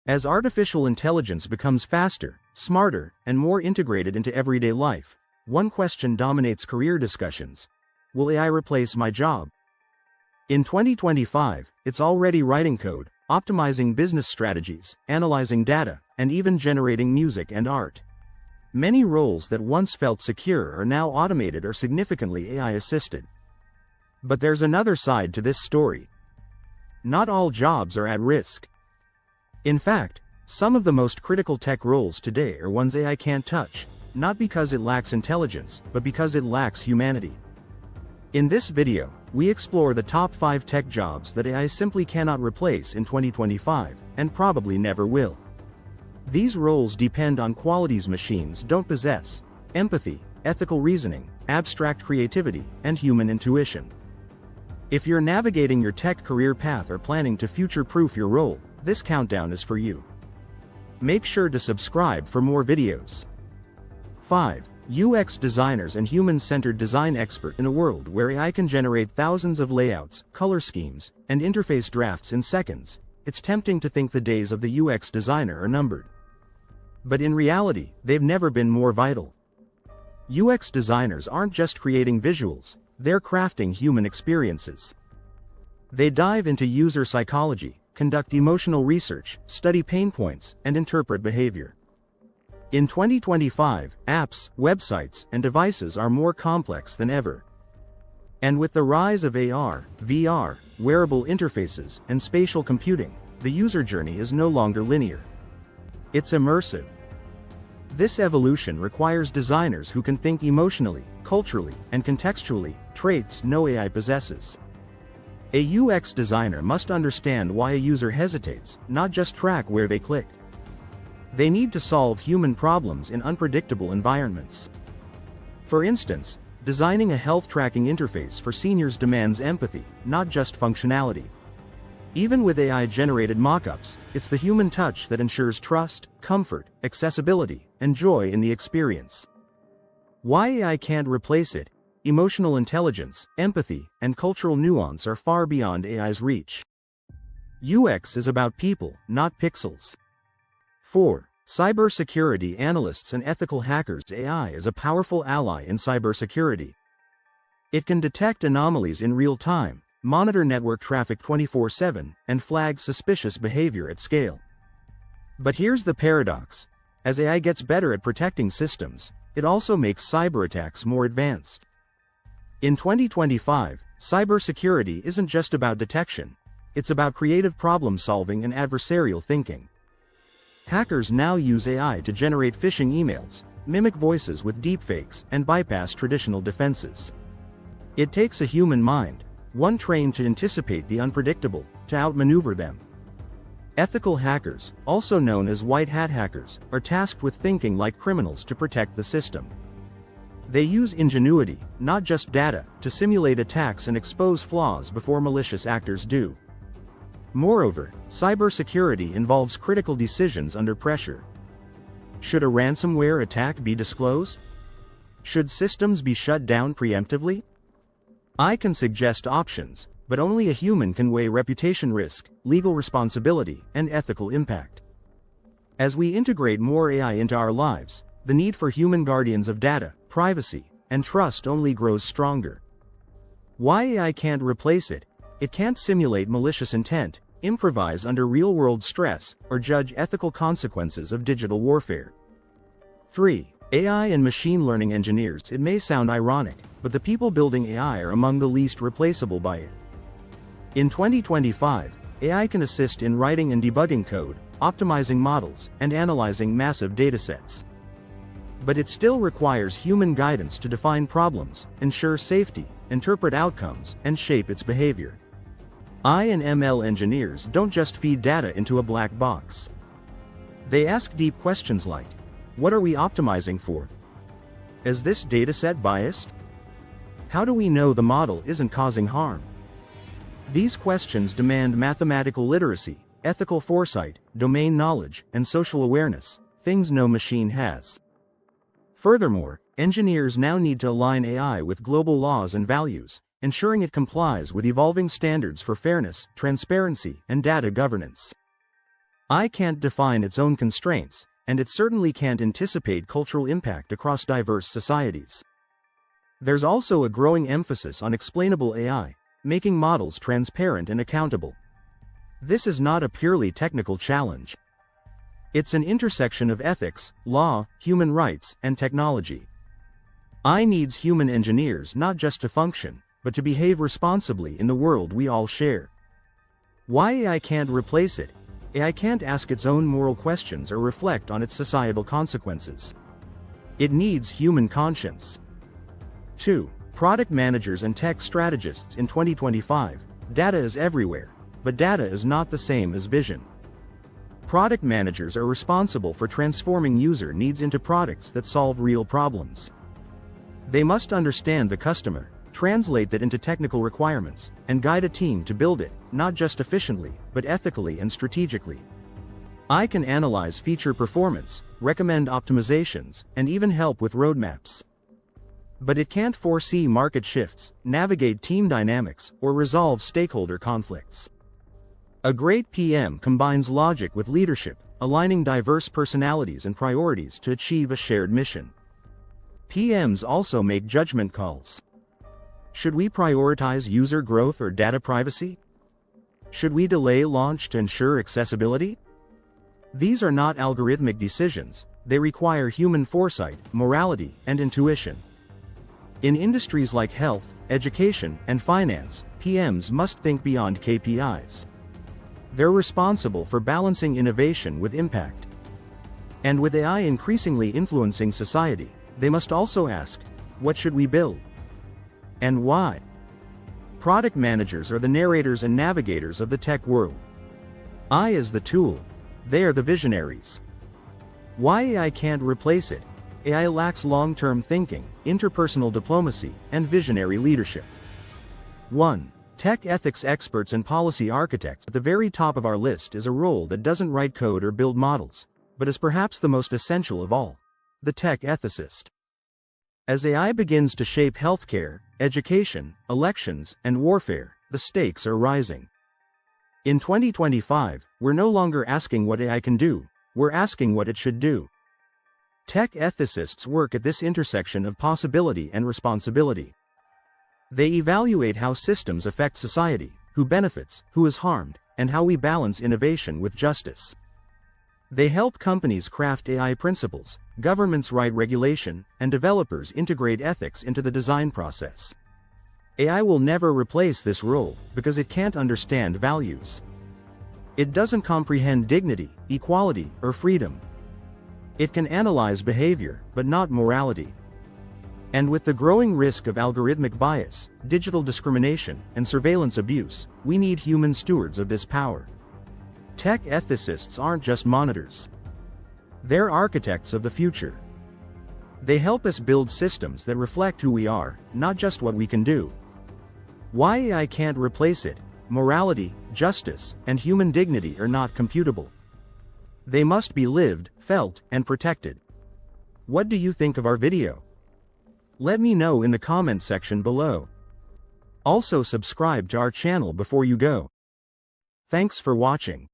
As artificial intelligence becomes faster, smarter, and more integrated into everyday life, one question dominates career discussions. Will AI replace my job? In 2025, it's already writing code, optimizing business strategies, analyzing data, and even generating music and art. Many roles that once felt secure are now automated or significantly AI-assisted. But there's another side to this story. Not all jobs are at risk. In fact, some of the most critical tech roles today are ones AI can't touch, not because it lacks intelligence, but because it lacks humanity. In this video, we explore the top 5 tech jobs that AI simply cannot replace in 2025, and probably never will. These roles depend on qualities machines don't possess: empathy, ethical reasoning, abstract creativity, and human intuition. If you're navigating your tech career path or planning to future-proof your role, this countdown is for you. Make sure to subscribe for more videos. 5. UX designers and human-centered design expert. In a world where AI can generate thousands of layouts, color schemes, and interface drafts in seconds, it's tempting to think the days of the UX designer are numbered. But in reality, they've never been more vital. UX designers aren't just creating visuals, they're crafting human experiences. They dive into user psychology, conduct emotional research, study pain points, and interpret behavior. In 2025, apps, websites, and devices are more complex than ever. And with the rise of AR, VR, wearable interfaces, and spatial computing, the user journey is no longer linear. It's immersive. This evolution requires designers who can think emotionally, culturally, and contextually, traits no AI possesses. A UX designer must understand why a user hesitates, not just track where they clicked. They need to solve human problems in unpredictable environments. For instance, designing a health tracking interface for seniors demands empathy, not just functionality. Even with AI-generated mockups, it's the human touch that ensures trust, comfort, accessibility, and joy in the experience. Why AI can't replace it? Emotional intelligence, empathy, and cultural nuance are far beyond AI's reach. UX is about people, not pixels. 4. Cybersecurity analysts and ethical hackers. AI is a powerful ally in cybersecurity. It can detect anomalies in real time, monitor network traffic 24/7, and flag suspicious behavior at scale. But here's the paradox. As AI gets better at protecting systems, it also makes cyberattacks more advanced. In 2025, cybersecurity isn't just about detection, it's about creative problem-solving and adversarial thinking. Hackers now use AI to generate phishing emails, mimic voices with deepfakes, and bypass traditional defenses. It takes a human mind, one trained to anticipate the unpredictable, to outmaneuver them. Ethical hackers, also known as white hat hackers, are tasked with thinking like criminals to protect the system. They use ingenuity, not just data, to simulate attacks and expose flaws before malicious actors do. Moreover, cybersecurity involves critical decisions under pressure. Should a ransomware attack be disclosed? Should systems be shut down preemptively? I can suggest options, but only a human can weigh reputation risk, legal responsibility, and ethical impact. As we integrate more AI into our lives, the need for human guardians of data, privacy, and trust only grows stronger. Why AI can't replace it? It can't simulate malicious intent, improvise under real-world stress, or judge ethical consequences of digital warfare. 3. AI and machine learning engineers. It may sound ironic, but the people building AI are among the least replaceable by it. In 2025, AI can assist in writing and debugging code, optimizing models, and analyzing massive datasets. But it still requires human guidance to define problems, ensure safety, interpret outcomes, and shape its behavior. AI and ML engineers don't just feed data into a black box. They ask deep questions like, what are we optimizing for? Is this dataset biased? How do we know the model isn't causing harm? These questions demand mathematical literacy, ethical foresight, domain knowledge, and social awareness, things no machine has. Furthermore, engineers now need to align AI with global laws and values, ensuring it complies with evolving standards for fairness, transparency, and data governance. AI can't define its own constraints, and it certainly can't anticipate cultural impact across diverse societies. There's also a growing emphasis on explainable AI, making models transparent and accountable. This is not a purely technical challenge. It's an intersection of ethics, law, human rights, and technology. AI needs human engineers not just to function, but to behave responsibly in the world we all share. Why AI can't replace it? AI can't ask its own moral questions or reflect on its societal consequences. It needs human conscience. 2. Product managers and tech strategists in 2025. Data is everywhere, but data is not the same as vision. Product managers are responsible for transforming user needs into products that solve real problems. They must understand the customer, translate that into technical requirements, and guide a team to build it, not just efficiently, but ethically and strategically. AI can analyze feature performance, recommend optimizations, and even help with roadmaps. But it can't foresee market shifts, navigate team dynamics, or resolve stakeholder conflicts. A great PM combines logic with leadership, aligning diverse personalities and priorities to achieve a shared mission. PMs also make judgment calls. Should we prioritize user growth or data privacy? Should we delay launch to ensure accessibility? These are not algorithmic decisions, they require human foresight, morality, and intuition. In industries like health, education, and finance, PMs must think beyond KPIs. They're responsible for balancing innovation with impact. And with AI increasingly influencing society, they must also ask, what should we build? And why? Product managers are the narrators and navigators of the tech world. AI is the tool. They are the visionaries. Why AI can't replace it? AI lacks long-term thinking, interpersonal diplomacy, and visionary leadership. 1. Tech ethics experts and policy architects. At the very top of our list is a role that doesn't write code or build models, but is perhaps the most essential of all: the tech ethicist. As AI begins to shape healthcare, education, elections, and warfare, the stakes are rising. In 2025, we're no longer asking what AI can do, we're asking what it should do. Tech ethicists work at this intersection of possibility and responsibility. They evaluate how systems affect society, who benefits, who is harmed, and how we balance innovation with justice. They help companies craft AI principles, governments write regulation, and developers integrate ethics into the design process. AI will never replace this role, because it can't understand values. It doesn't comprehend dignity, equality, or freedom. It can analyze behavior, but not morality. And with the growing risk of algorithmic bias, digital discrimination, and surveillance abuse, we need human stewards of this power. Tech ethicists aren't just monitors. They're architects of the future. They help us build systems that reflect who we are, not just what we can do. Why AI can't replace it? Morality, justice, and human dignity are not computable. They must be lived, felt, and protected. What do you think of our video? Let me know in the comment section below. Also subscribe to our channel before you go. Thanks for watching.